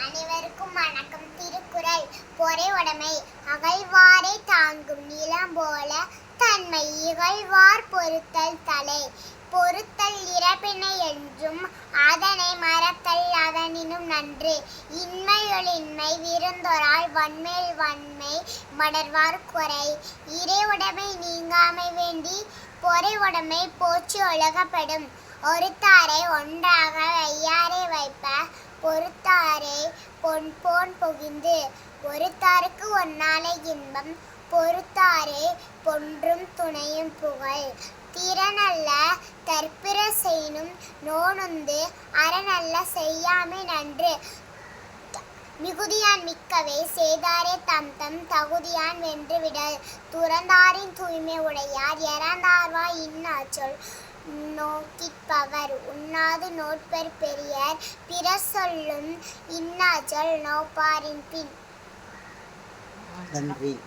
அனைவருக்கும் வணக்கம். திருக்குறள். பொறையுடைமை. அகழ்வாரை தாங்கும் நிலம் போல தன்மை இகழ்வார் பொறுத்தல் தலை. பொறுத்தல் இறப்பினை என்றும் அதனை மறத்தல் அதனினும் நன்று. இன்மையொழின்மை விருந்தொரால் வன்மேல் வன்மை மடர்வார் குறை. இறையுடைமை நீங்காமை வேண்டி பொறையுடைமை போற்றி ஒழுகப்படும். ஒருத்தாரை ஒன்றாக வையாரை வைப்ப பொறுத்தாரை பொன்போன் புகிந்து. ஒருத்தாருக்கு ஒன்னாலை இன்பம் பொறுத்தாரை பொன்றும் துணையும் புகழ். திறனல்ல தற்பிற செய்யினும் நோனுந்து அறனல்ல செய்யாமை நன்று. மிகுதியான் மிக்கவை செய்தாரே தம்தம் தகுதியான் வென்று விடல். துறந்தாரின் தூய்மை உடையார் இறந்தார்வாய் இன்னாச்சொல் நோக்கிற்பவர். உண்ணாது நோற்பர் பெரியர் பிறர் சொல்லும் இன்னாச்சொல் நோப்பாரின் பின். நன்றி.